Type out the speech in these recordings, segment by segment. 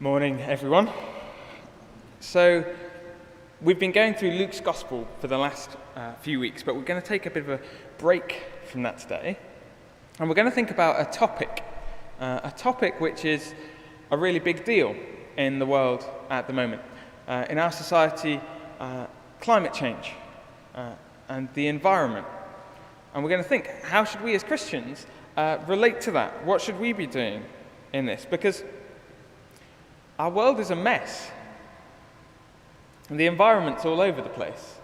Morning, everyone. So, we've been going through Luke's Gospel for the last few weeks, but we're going to take a bit of a break from that today. And we're going to think about a topic which is a really big deal in the world at the moment. In our society, climate change and the environment. And we're going to think, how should we as Christians relate to that? What should we be doing in this? Because our world is a mess. And the environment's all over the place.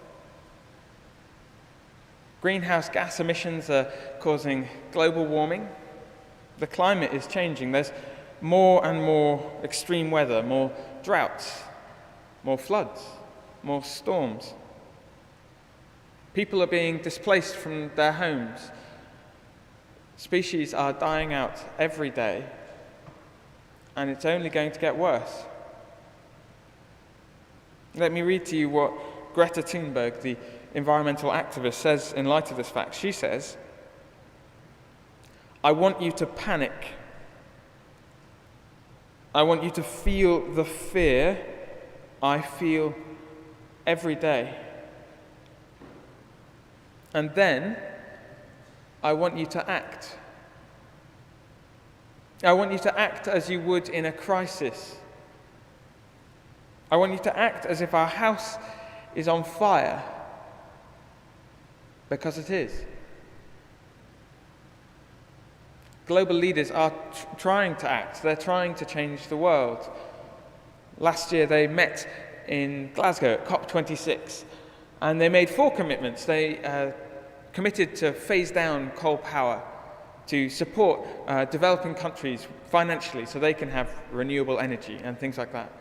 Greenhouse gas emissions are causing global warming. The climate is changing. There's more and more extreme weather, more droughts, more floods, more storms. People are being displaced from their homes. Species are dying out every day. And it's only going to get worse. Let me read to you what Greta Thunberg, the environmental activist, says in light of this fact. She says, "I want you to panic. I want you to feel the fear I feel every day. And then I want you to act. I want you to act as you would in a crisis. I want you to act as if our house is on fire, because it is." Global leaders are trying to act. They're trying to change the world. Last year they met in Glasgow at COP26, and they made 4 commitments. They committed to phase down coal power, to support developing countries financially so they can have renewable energy and things like that.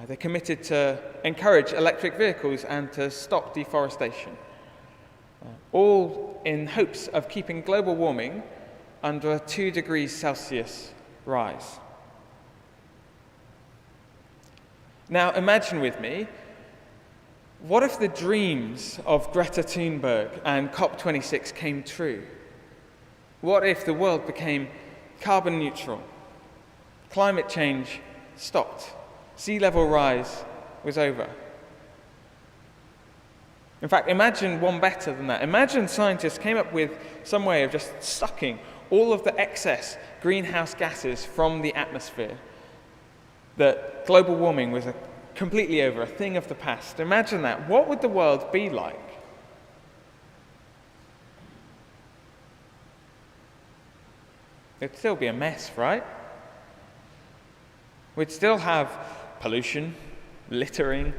They committed to encourage electric vehicles and to stop deforestation, all in hopes of keeping global warming under a 2 degrees Celsius rise. Now imagine with me, what if the dreams of Greta Thunberg and COP26 came true? What if the world became carbon neutral? Climate change stopped. Sea level rise was over. In fact, imagine one better than that. Imagine scientists came up with some way of just sucking all of the excess greenhouse gases from the atmosphere. That global warming was completely over, a thing of the past. Imagine that. What would the world be like? It'd still be a mess, right? We'd still have pollution, littering,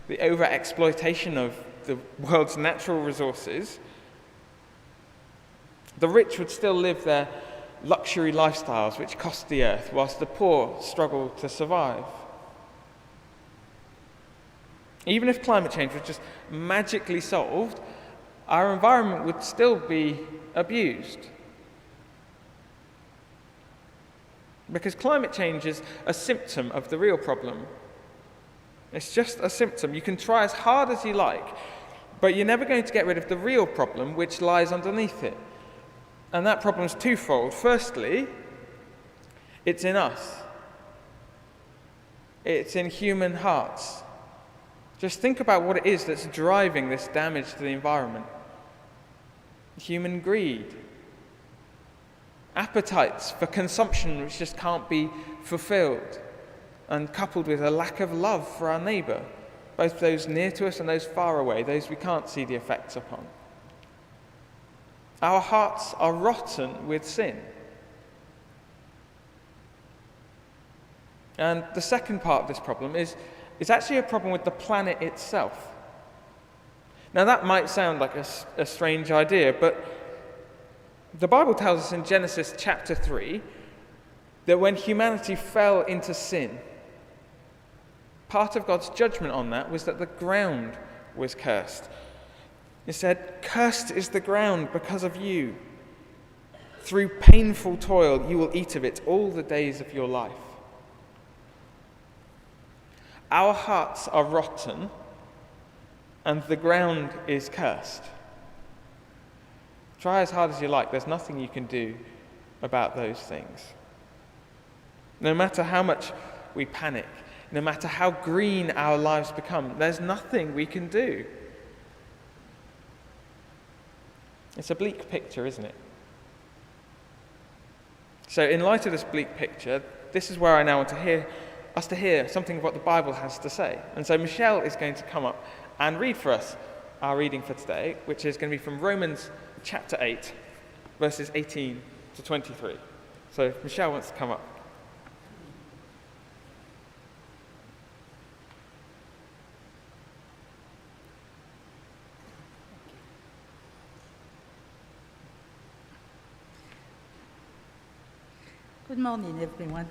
the over-exploitation of the world's natural resources. The rich would still live their luxury lifestyles which cost the earth, whilst the poor struggle to survive. Even if climate change was just magically solved, our environment would still be abused. Because climate change is a symptom of the real problem. It's just a symptom. You can try as hard as you like, but you're never going to get rid of the real problem which lies underneath it. And that problem is twofold. Firstly, it's in us. It's in human hearts. Just think about what it is that's driving this damage to the environment. Human greed. Appetites for consumption which just can't be fulfilled, and coupled with a lack of love for our neighbour, both those near to us and those far away, those we can't see the effects upon. Our hearts are rotten with sin. And the second part of this problem is actually a problem with the planet itself. Now that might sound like a strange idea, but the Bible tells us in Genesis chapter 3 that when humanity fell into sin, part of God's judgment on that was that the ground was cursed. It said, "Cursed is the ground because of you. Through painful toil you will eat of it all the days of your life." Our hearts are rotten and the ground is cursed. Try as hard as you like, there's nothing you can do about those things. No matter how much we panic, no matter how green our lives become, there's nothing we can do. It's a bleak picture, isn't it? So in light of this bleak picture, this is where I now want us to hear something of what the Bible has to say. And so Michelle is going to come up and read for us our reading for today, which is going to be from Romans chapter 8, verses 18 to 23. So Michelle wants to come up. Good morning, everyone.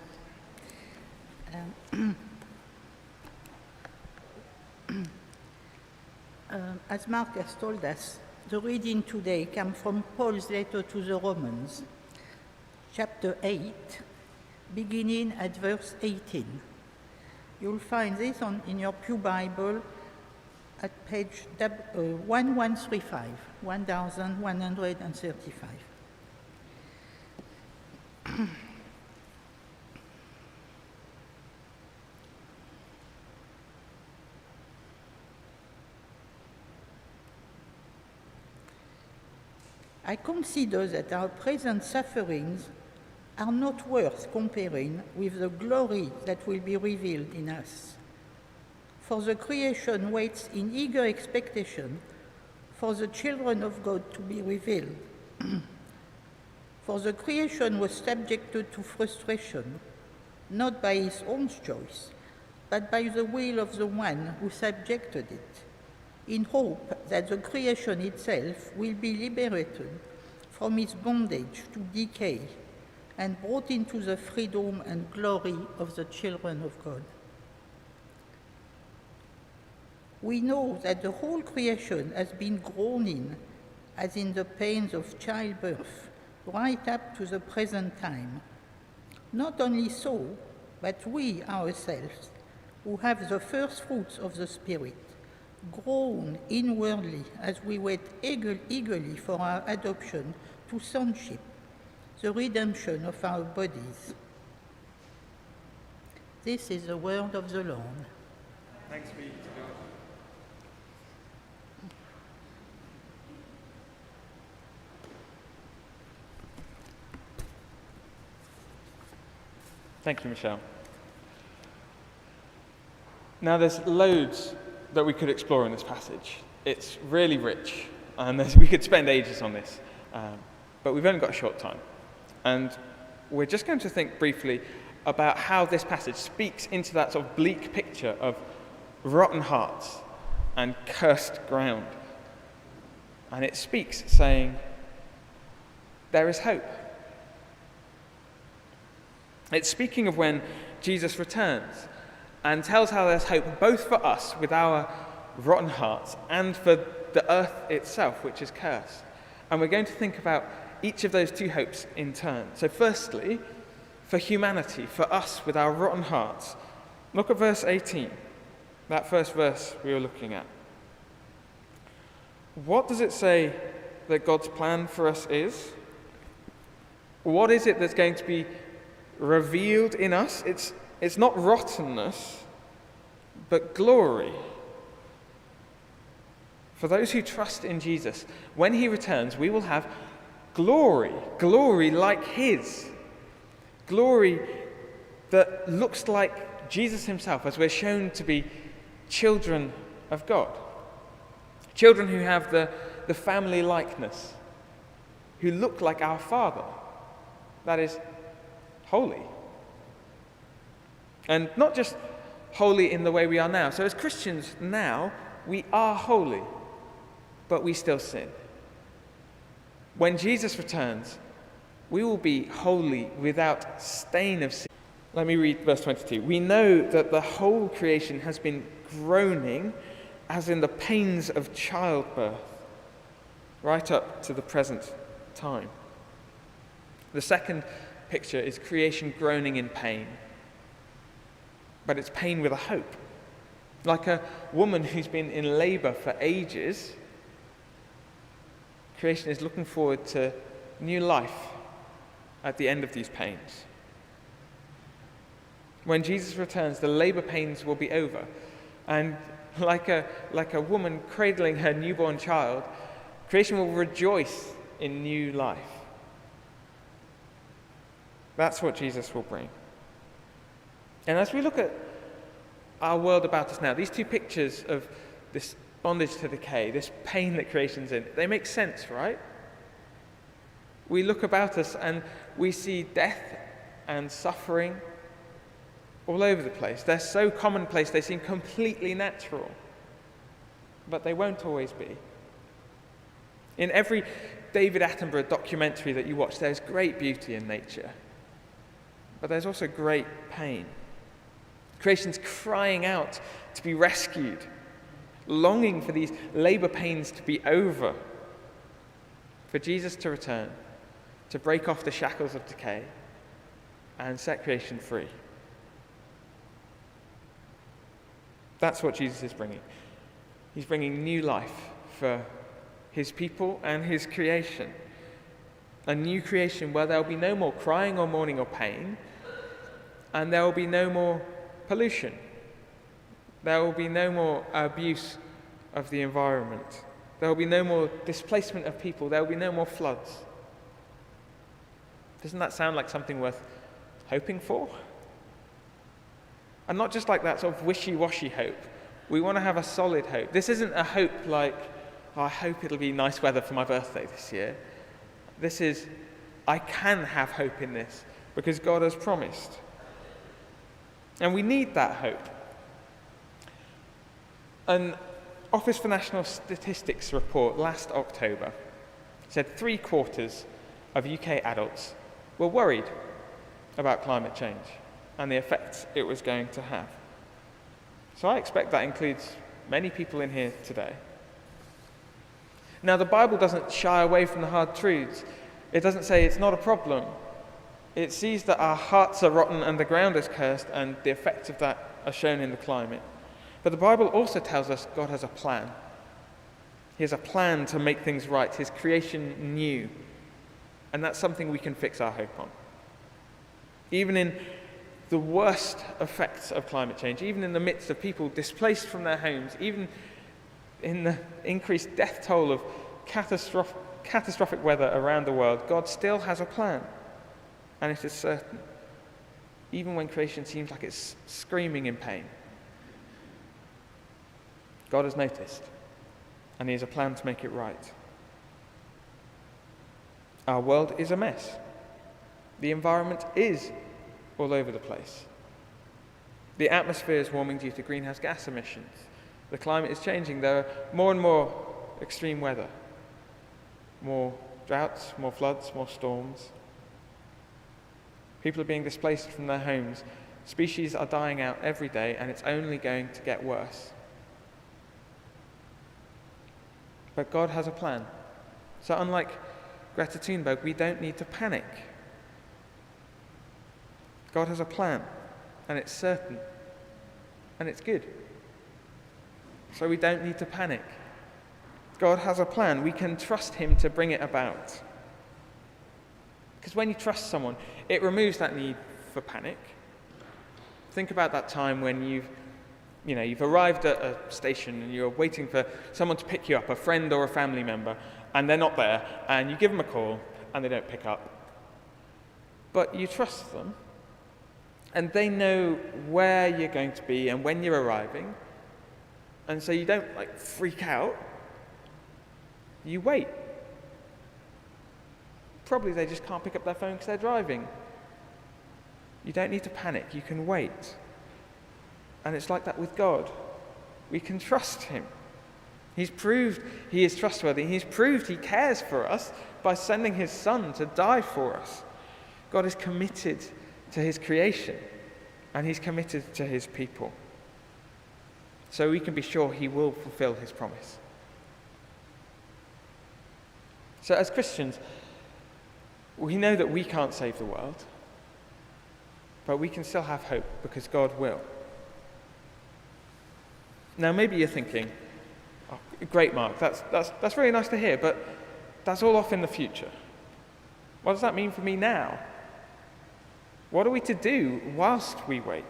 As Mark has told us, the reading today comes from Paul's letter to the Romans, chapter 8, beginning at verse 18. You'll find this in your Pew Bible at page 1135, 1135. I consider that our present sufferings are not worth comparing with the glory that will be revealed in us. For the creation waits in eager expectation for the children of God to be revealed. For the creation was subjected to frustration, not by its own choice, but by the will of the one who subjected it, in hope that the creation itself will be liberated from its bondage to decay and brought into the freedom and glory of the children of God. We know that the whole creation has been groaning as in the pains of childbirth, right up to the present time. Not only so, but we ourselves, who have the first fruits of the Spirit, groan inwardly as we wait eagerly for our adoption to sonship, the redemption of our bodies. This is the word of the Lord. Thanks be to God. Thank you, Michelle. Now, there's loads that we could explore in this passage. It's really rich, and we could spend ages on this, but we've only got a short time. And we're just going to think briefly about how this passage speaks into that sort of bleak picture of rotten hearts and cursed ground. And it speaks saying, there is hope. It's speaking of when Jesus returns and tells how there's hope both for us with our rotten hearts and for the earth itself, which is cursed. And we're going to think about each of those two hopes in turn. So firstly, for humanity, for us with our rotten hearts, look at verse 18, that first verse we were looking at. What does it say that God's plan for us is? What is it that's going to be revealed in us? It's not rottenness, but glory. For those who trust in Jesus, when he returns, we will have glory like his. Glory that looks like Jesus himself, as we're shown to be children of God. Children who have the family likeness, who look like our Father, that is, holy. And not just holy in the way we are now. So as Christians now, we are holy, but we still sin. When Jesus returns, we will be holy without stain of sin. Let me read verse 22. We know that the whole creation has been groaning as in the pains of childbirth, right up to the present time. The second picture is creation groaning in pain, but it's pain with a hope. Like a woman who's been in labor for ages, creation is looking forward to new life at the end of these pains. When Jesus returns, the labor pains will be over. And like a woman cradling her newborn child, creation will rejoice in new life. That's what Jesus will bring. And as we look at our world about us now, these two pictures of this bondage to decay, this pain that creation's in, they make sense, right? We look about us and we see death and suffering all over the place. They're so commonplace, they seem completely natural. But they won't always be. In every David Attenborough documentary that you watch, there's great beauty in nature. But there's also great pain. Creation's crying out to be rescued, longing for these labor pains to be over, for Jesus to return, to break off the shackles of decay and set creation free. That's what Jesus is bringing. He's bringing new life for his people and his creation. A new creation where there will be no more crying or mourning or pain, and there will be no more pollution. There will be no more abuse of the environment. There will be no more displacement of people. There will be no more floods. Doesn't that sound like something worth hoping for? And not just like that sort of wishy-washy hope. We want to have a solid hope. This isn't a hope like, oh, I hope it'll be nice weather for my birthday this year. This is, I can have hope in this because God has promised. And we need that hope. An Office for National Statistics report last October said 3/4 of UK adults were worried about climate change and the effects it was going to have. So I expect that includes many people in here today. Now, the Bible doesn't shy away from the hard truths. It doesn't say it's not a problem. It sees that our hearts are rotten and the ground is cursed, and the effects of that are shown in the climate. But the Bible also tells us God has a plan. He has a plan to make things right, his creation new. And that's something we can fix our hope on. Even in the worst effects of climate change, even in the midst of people displaced from their homes, even in the increased death toll of catastrophic weather around the world, God still has a plan. And it is certain. Even when creation seems like it's screaming in pain. God has noticed, and he has a plan to make it right. Our world is a mess. The environment is all over the place. The atmosphere is warming due to greenhouse gas emissions. The climate is changing. There are more and more extreme weather. More droughts, more floods, more storms. People are being displaced from their homes. Species are dying out every day, and it's only going to get worse. But God has a plan. So unlike Greta Thunberg, we don't need to panic. God has a plan, and it's certain, and it's good. So we don't need to panic. God has a plan. We can trust him to bring it about. Because when you trust someone, it removes that need for panic. Think about that time when you've arrived at a station and you're waiting for someone to pick you up, a friend or a family member, and they're not there, and you give them a call and they don't pick up. But you trust them, and they know where you're going to be and when you're arriving, and so you don't freak out. You wait. Probably they just can't pick up their phone because they're driving. You don't need to panic. You can wait. And it's like that with God. We can trust him. He's proved he is trustworthy. He's proved he cares for us by sending his son to die for us. God is committed to his creation, and he's committed to his people. So we can be sure he will fulfill his promise. So as Christians, we know that we can't save the world, but we can still have hope because God will. Now maybe you're thinking, oh, great, Mark, that's really nice to hear, but that's all off in the future. What does that mean for me now? What are we to do whilst we wait?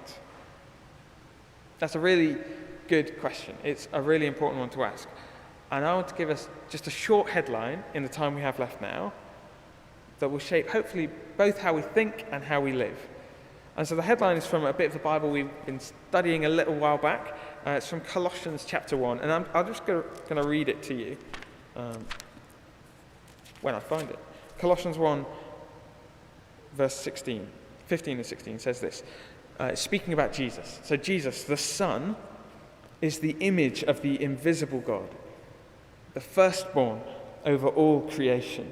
That's a really good question. It's a really important one to ask. And I want to give us just a short headline in the time we have left now that will shape, hopefully, both how we think and how we live. And so the headline is from a bit of the Bible we've been studying a little while back. It's from Colossians chapter 1. And I'm just going to read it to you when I find it. Colossians 1, verse 15 and 16 says this. Speaking about Jesus. So Jesus, the Son, is the image of the invisible God, the firstborn over all creation.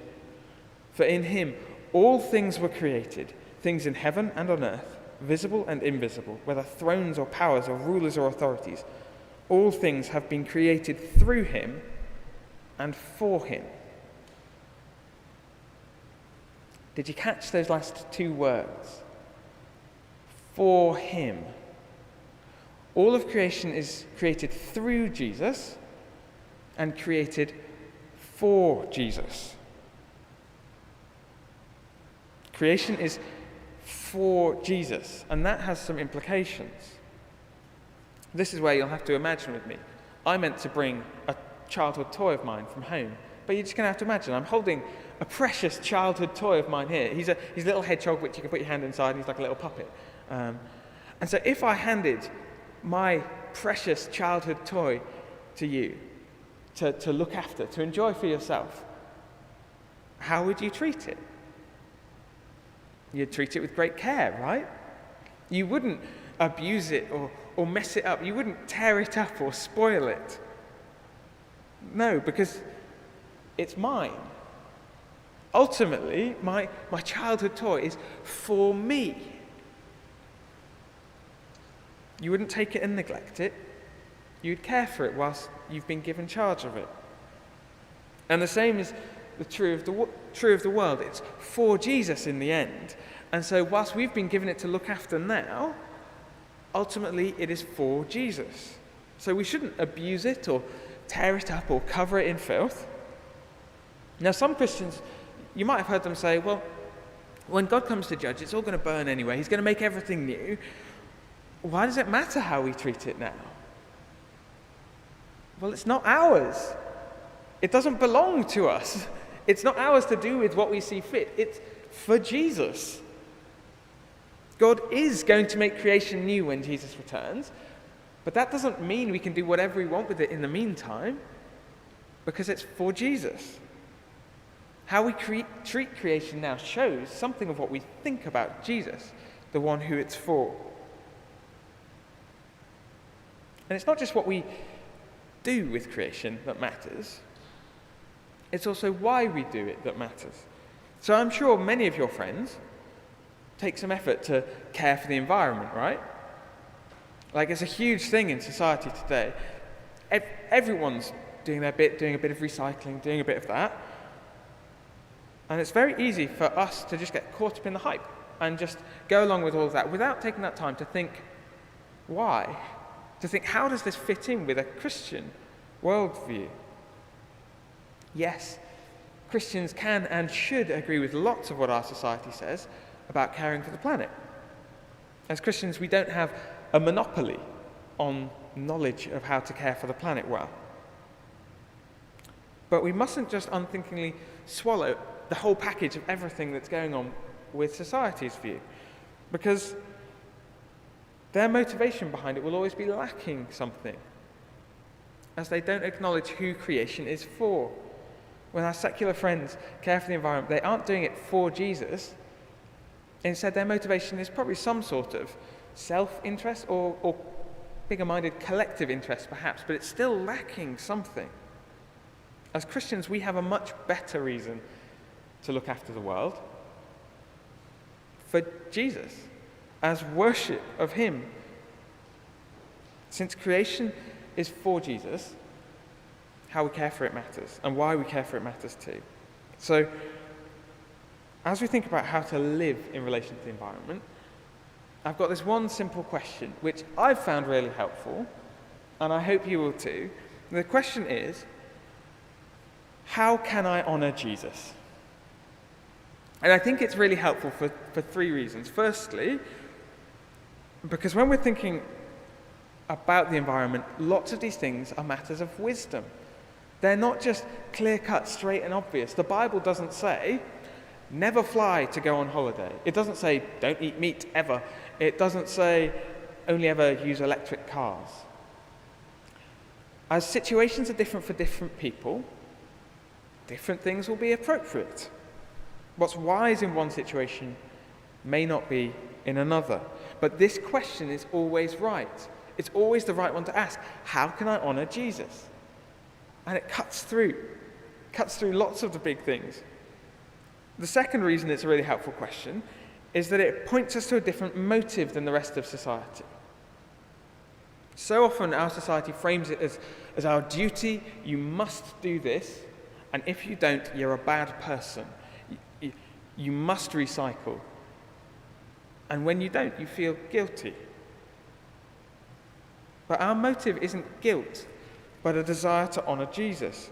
For in him all things were created, things in heaven and on earth, visible and invisible, whether thrones or powers or rulers or authorities. All things have been created through him and for him. Did you catch those last two words? For him. All of creation is created through Jesus and created for Jesus. Creation is for Jesus, and that has some implications. This is where you'll have to imagine with me. I meant to bring a childhood toy of mine from home, but you're just going to have to imagine. I'm holding a precious childhood toy of mine here. He's a little hedgehog which you can put your hand inside, and he's like a little puppet. And so if I handed my precious childhood toy to you to look after, to enjoy for yourself, how would you treat it? You'd treat it with great care, right? You wouldn't abuse it or mess it up. You wouldn't tear it up or spoil it. No, because it's mine. Ultimately, my childhood toy is for me. You wouldn't take it and neglect it. You'd care for it whilst you've been given charge of it. And the same is true of the world. It's for Jesus in the end. And so whilst we've been given it to look after now, ultimately it is for Jesus. So we shouldn't abuse it or tear it up or cover it in filth. Now some Christians, you might have heard them say, well, when God comes to judge, it's all going to burn anyway. He's going to make everything new. Why does it matter how we treat it now? Well, it's not ours. It doesn't belong to us. It's not ours to do with what we see fit. It's for Jesus. God is going to make creation new when Jesus returns, but that doesn't mean we can do whatever we want with it in the meantime, because it's for Jesus. How we treat creation now shows something of what we think about Jesus, the one who it's for. And it's not just what we do with creation that matters. It's also why we do it that matters. So I'm sure many of your friends take some effort to care for the environment, right? Like, it's a huge thing in society today. Everyone's doing their bit, doing a bit of recycling, doing a bit of that. And it's very easy for us to just get caught up in the hype and just go along with all of that without taking that time to think, why? To think, how does this fit in with a Christian worldview? Yes, Christians can and should agree with lots of what our society says about caring for the planet. As Christians, we don't have a monopoly on knowledge of how to care for the planet well. But we mustn't just unthinkingly swallow the whole package of everything that's going on with society's view, because their motivation behind it will always be lacking something, as they don't acknowledge who creation is for. When our secular friends care for the environment, they aren't doing it for Jesus. Instead, their motivation is probably some sort of self-interest or bigger-minded collective interest, perhaps, but it's still lacking something. As Christians, we have a much better reason to look after the world, for Jesus, as worship of him. Since creation is for Jesus, how we care for it matters, and why we care for it matters too. So, as we think about how to live in relation to the environment, I've got this one simple question, which I've found really helpful, and I hope you will too. The question is, how can I honour Jesus? And I think it's really helpful for three reasons. Firstly, because when we're thinking about the environment, lots of these things are matters of wisdom. They're not just clear-cut, straight and obvious. The Bible doesn't say, never fly to go on holiday. It doesn't say, don't eat meat ever. It doesn't say, only ever use electric cars. As situations are different for different people, different things will be appropriate. What's wise in one situation may not be in another. But this question is always right. It's always the right one to ask. How can I honor Jesus? And it cuts through lots of the big things. The second reason it's a really helpful question is that it points us to a different motive than the rest of society. So often our society frames it as our duty. You must do this, and if you don't, you're a bad person. You must recycle. And when you don't, you feel guilty. But our motive isn't guilt, but a desire to honor Jesus.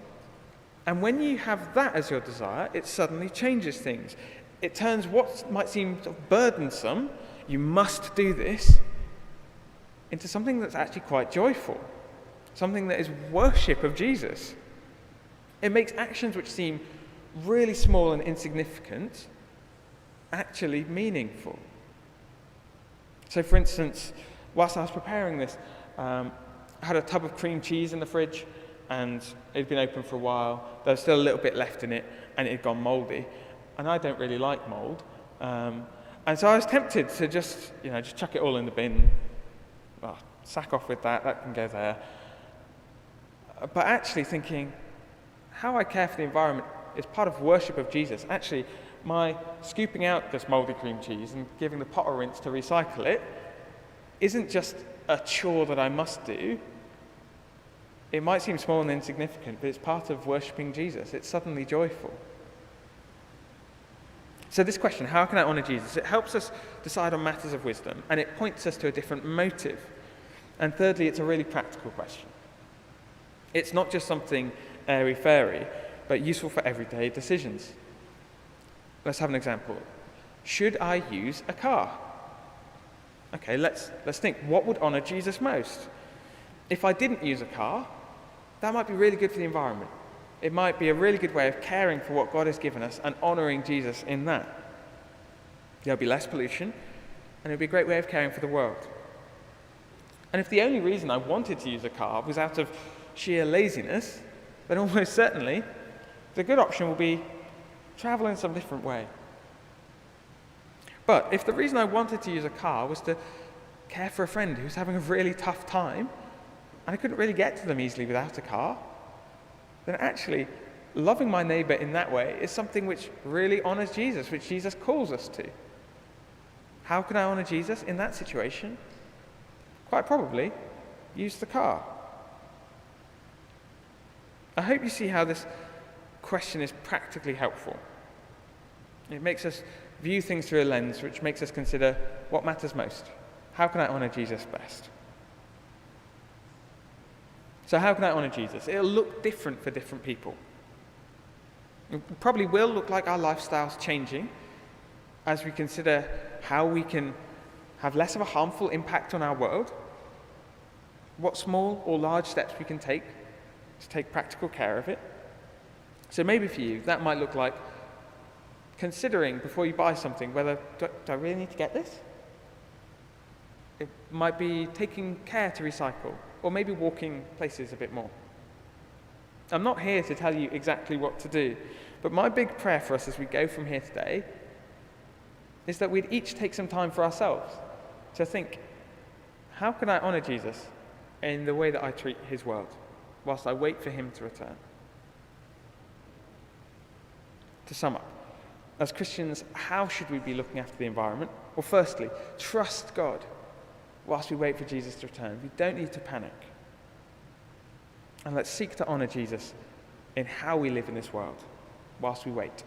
And when you have that as your desire, it suddenly changes things. It turns what might seem sort of burdensome, you must do this, into something that's actually quite joyful, something that is worship of Jesus. It makes actions which seem really small and insignificant actually meaningful. So, for instance, whilst I was preparing this, I had a tub of cream cheese in the fridge, and it had been open for a while. There was still a little bit left in it, and it had gone mouldy. And I don't really like mould. And so I was tempted to just chuck it all in the bin. Well, sack off with that can go there. But actually thinking, how I care for the environment is part of worship of Jesus. Actually, my scooping out this mouldy cream cheese and giving the pot a rinse to recycle it isn't just a chore that I must do. It might seem small and insignificant, but it's part of worshipping Jesus. It's suddenly joyful. So this question, how can I honor Jesus? It helps us decide on matters of wisdom, and it points us to a different motive. And thirdly, it's a really practical question. It's not just something airy-fairy, but useful for everyday decisions. Let's have an example. Should I use a car? Okay, let's think. What would honor Jesus most? If I didn't use a car, that might be really good for the environment. It might be a really good way of caring for what God has given us and honoring Jesus in that. There'll be less pollution, and it'll be a great way of caring for the world. And if the only reason I wanted to use a car was out of sheer laziness, then almost certainly the good option will be travel in some different way. But if the reason I wanted to use a car was to care for a friend who's having a really tough time, and I couldn't really get to them easily without a car, then actually loving my neighbor in that way is something which really honors Jesus, which Jesus calls us to. How can I honor Jesus in that situation? Quite probably, use the car. I hope you see how this question is practically helpful. It makes us view things through a lens which makes us consider what matters most. How can I honor Jesus best? So how can I honor Jesus? It'll look different for different people. It probably will look like our lifestyle's changing as we consider how we can have less of a harmful impact on our world, what small or large steps we can take to take practical care of it. So maybe for you, that might look like considering before you buy something whether, do I really need to get this? It might be taking care to recycle, or maybe walking places a bit more. I'm not here to tell you exactly what to do, but my big prayer for us as we go from here today is that we'd each take some time for ourselves to think, how can I honor Jesus in the way that I treat his world whilst I wait for him to return? To sum up, as Christians, how should we be looking after the environment? Well, firstly, trust God whilst we wait for Jesus to return. We don't need to panic. And let's seek to honor Jesus in how we live in this world whilst we wait.